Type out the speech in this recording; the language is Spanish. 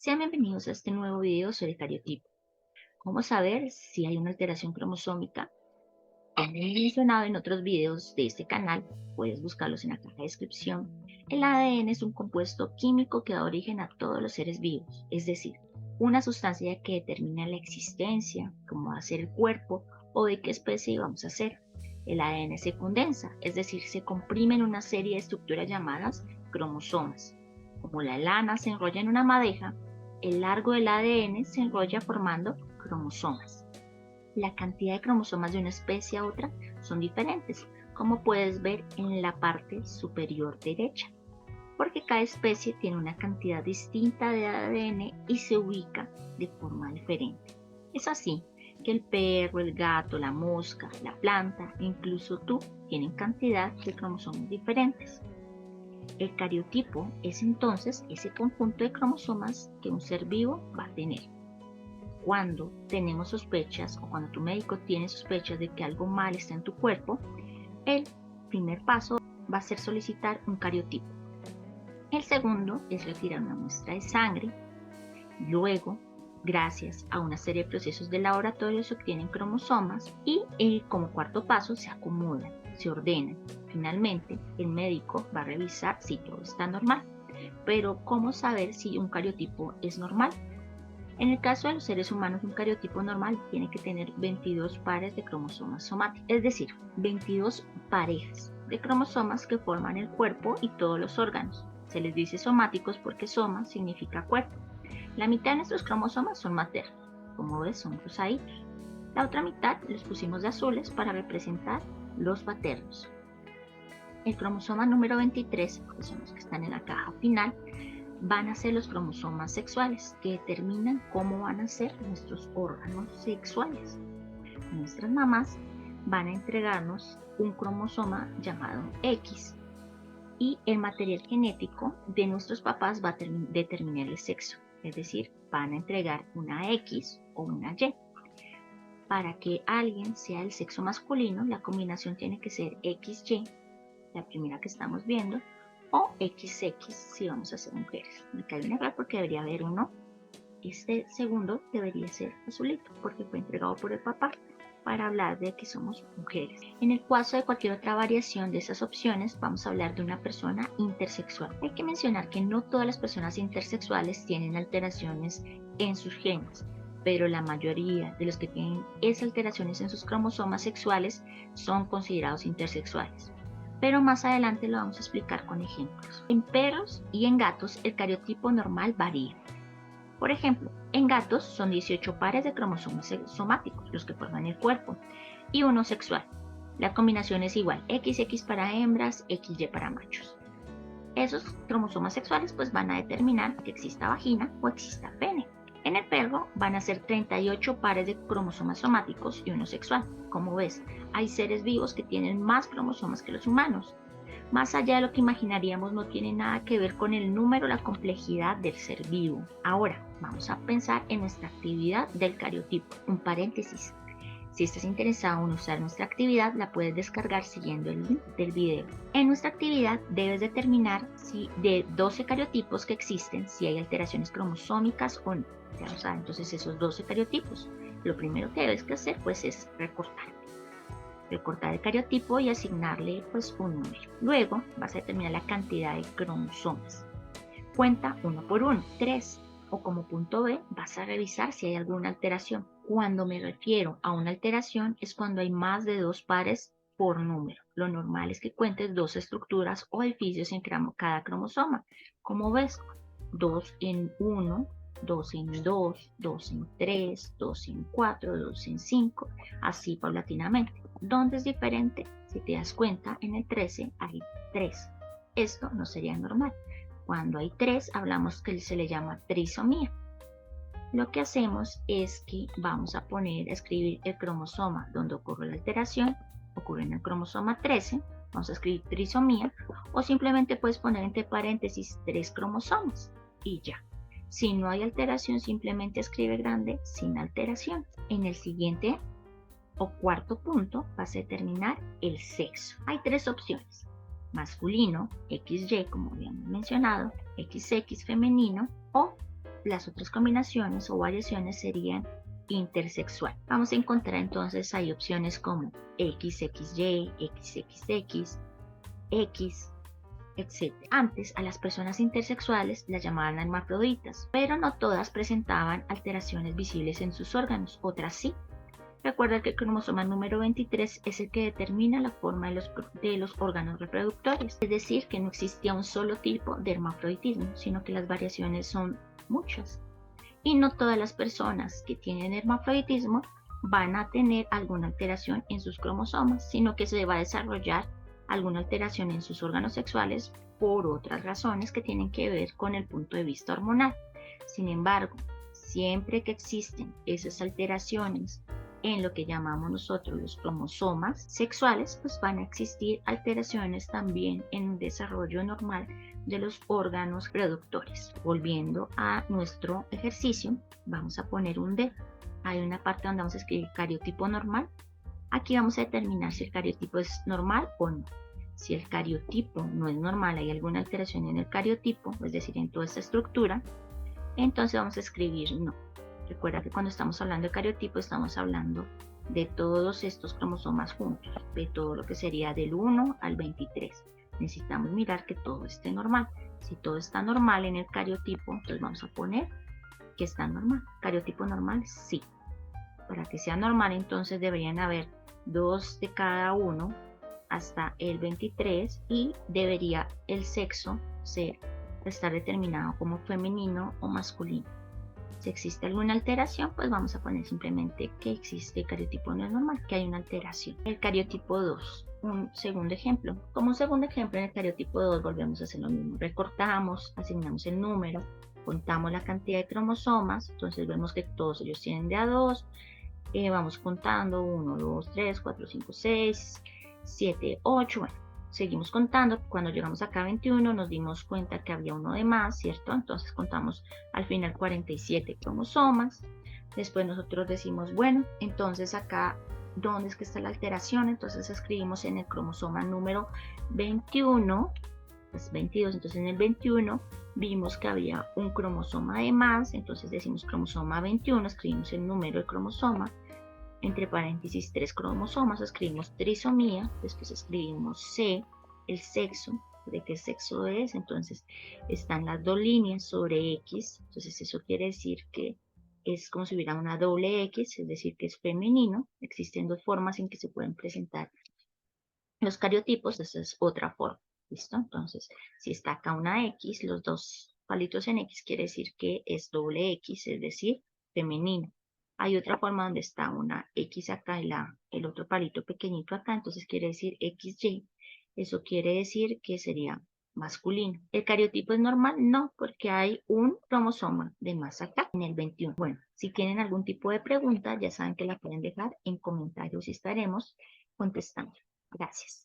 Sean bienvenidos a este nuevo video sobre cariotipo. ¿Cómo saber si hay una alteración cromosómica? Como he mencionado en otros videos de este canal, puedes buscarlos en la caja de descripción. El ADN es un compuesto químico que da origen a todos los seres vivos, es decir, una sustancia que determina la existencia, cómo va a ser el cuerpo o de qué especie vamos a ser. El ADN se condensa, es decir, se comprime en una serie de estructuras llamadas cromosomas. Como la lana se enrolla en una madeja, el largo del ADN se enrolla formando cromosomas. La cantidad de cromosomas de una especie a otra son diferentes, como puedes ver en la parte superior derecha, porque cada especie tiene una cantidad distinta de ADN y se ubica de forma diferente. Es así que el perro, el gato, la mosca, la planta e incluso tú tienen cantidad de cromosomas diferentes. El cariotipo es entonces ese conjunto de cromosomas que un ser vivo va a tener. Cuando tenemos sospechas o cuando tu médico tiene sospechas de que algo mal está en tu cuerpo, el primer paso va a ser solicitar un cariotipo. El segundo es retirar una muestra de sangre. Luego, gracias a una serie de procesos de laboratorio, se obtienen cromosomas y como cuarto paso se acomodan, se ordenan. Finalmente, el médico va a revisar si todo está normal. Pero, ¿cómo saber si un cariotipo es normal? En el caso de los seres humanos, un cariotipo normal tiene que tener 22 pares de cromosomas somáticos, es decir, 22 parejas de cromosomas que forman el cuerpo y todos los órganos. Se les dice somáticos porque soma significa cuerpo. La mitad de nuestros cromosomas son maternos, como ves son cruzaditos. La otra mitad los pusimos de azules para representar los paternos. El cromosoma número 23, que son los que están en la caja final, van a ser los cromosomas sexuales, que determinan cómo van a ser nuestros órganos sexuales. Nuestras mamás van a entregarnos un cromosoma llamado X y el material genético de nuestros papás va a determinar el sexo, es decir, van a entregar una X o una Y. Para que alguien sea del sexo masculino, la combinación tiene que ser XY, la primera que estamos viendo, o XX si vamos a ser mujeres. Me cae un error porque debería haber uno. Este segundo debería ser azulito porque fue entregado por el papá para hablar de que somos mujeres. En el caso de cualquier otra variación de esas opciones, vamos a hablar de una persona intersexual. Hay que mencionar que no todas las personas intersexuales tienen alteraciones en sus genes, pero la mayoría de los que tienen esas alteraciones en sus cromosomas sexuales son considerados intersexuales. Pero más adelante lo vamos a explicar con ejemplos. En perros y en gatos el cariotipo normal varía. Por ejemplo, en gatos son 18 pares de cromosomas somáticos, los que forman el cuerpo, y uno sexual. La combinación es igual, XX para hembras, XY para machos. Esos cromosomas sexuales pues van a determinar que exista vagina o exista pene. En el perro van a ser 38 pares de cromosomas somáticos y uno sexual. Como ves, hay seres vivos que tienen más cromosomas que los humanos. Más allá de lo que imaginaríamos, no tiene nada que ver con el número o la complejidad del ser vivo. Ahora, vamos a pensar en nuestra actividad del cariotipo. Un paréntesis. Si estás interesado en usar nuestra actividad, la puedes descargar siguiendo el link del video. En nuestra actividad debes determinar si de 12 cariotipos que existen, si hay alteraciones cromosómicas o no. Ya lo sabes, entonces esos 12 cariotipos, lo primero que debes hacer pues es recortar el cariotipo y asignarle pues un número. Luego vas a determinar la cantidad de cromosomas. Cuenta uno por uno, 3. O como punto B, vas a revisar si hay alguna alteración. Cuando me refiero a una alteración es cuando hay más de 2 pares por número. Lo normal es que cuentes 2 estructuras o edificios en cada cromosoma. Como ves, 2 en 1, 2 en 2, 2 en 3, 2 en 4, 2 en 5, así paulatinamente. ¿Dónde es diferente? Si te das cuenta, en el 13 hay 3. Esto no sería normal. Cuando hay 3, hablamos que se le llama trisomía. Lo que hacemos es que vamos a escribir el cromosoma donde ocurre la alteración, ocurre en el cromosoma 13, vamos a escribir trisomía, o simplemente puedes poner entre paréntesis 3 cromosomas y ya. Si no hay alteración, simplemente escribe grande sin alteración. En el siguiente o cuarto punto vas a determinar el sexo. Hay 3 opciones: masculino, XY como habíamos mencionado, XX femenino o las otras combinaciones o variaciones serían intersexual. Vamos a encontrar entonces hay opciones como XXY, XXX, X, etc. Antes a las personas intersexuales las llamaban hermafroditas, pero no todas presentaban alteraciones visibles en sus órganos, otras sí. Recuerda que el cromosoma número 23 es el que determina la forma de los órganos reproductores, es decir, que no existía un solo tipo de hermafroditismo, sino que las variaciones son muchas. Y no todas las personas que tienen hermafroditismo van a tener alguna alteración en sus cromosomas, sino que se va a desarrollar alguna alteración en sus órganos sexuales por otras razones que tienen que ver con el punto de vista hormonal. Sin embargo, siempre que existen esas alteraciones en lo que llamamos nosotros los cromosomas sexuales, pues van a existir alteraciones también en el desarrollo normal de los órganos reproductores. Volviendo a nuestro ejercicio, vamos a poner un dedo. Hay una parte donde vamos a escribir cariotipo normal. Aquí vamos a determinar si el cariotipo es normal o no. Si el cariotipo no es normal, hay alguna alteración en el cariotipo, es decir, en toda esta estructura, entonces vamos a escribir no. Recuerda que cuando estamos hablando de cariotipo estamos hablando de todos estos cromosomas juntos, de todo lo que sería del 1 al 23. Necesitamos mirar que todo esté normal. Si todo está normal en el cariotipo, entonces vamos a poner que está normal. Cariotipo normal, sí. Para que sea normal, entonces deberían haber 2 de cada uno hasta el 23 y debería el sexo estar determinado como femenino o masculino. Si existe alguna alteración, pues vamos a poner simplemente que existe cariotipo no es normal, que hay una alteración. El cariotipo 2, un segundo ejemplo. Como un segundo ejemplo, en el cariotipo 2 volvemos a hacer lo mismo. Recortamos, asignamos el número, contamos la cantidad de cromosomas, entonces vemos que todos ellos tienen de a 2. Vamos contando 1, 2, 3, 4, 5, 6, 7, 8, bueno. Seguimos contando, cuando llegamos acá a 21 nos dimos cuenta que había uno de más, ¿cierto? Entonces contamos al final 47 cromosomas. Después nosotros decimos, bueno, entonces acá, ¿dónde es que está la alteración? Entonces escribimos en el cromosoma número 21, pues 22, entonces en el 21 vimos que había un cromosoma de más, entonces decimos cromosoma 21, escribimos el número del cromosoma, entre paréntesis 3 cromosomas, escribimos trisomía, después escribimos C, el sexo, de qué sexo es, entonces están las dos líneas sobre X, entonces eso quiere decir que es como si hubiera una doble X, es decir, que es femenino. Existen dos formas en que se pueden presentar los cariotipos, esa es otra forma, ¿listo? Entonces, si está acá una X, los dos palitos en X quiere decir que es doble X, es decir, femenino. Hay otra forma donde está una X acá y el otro palito pequeñito acá, entonces quiere decir XY. Eso quiere decir que sería masculino. ¿El cariotipo es normal? No, porque hay un cromosoma de más acá en el 21. Bueno, si tienen algún tipo de pregunta, ya saben que la pueden dejar en comentarios y estaremos contestando. Gracias.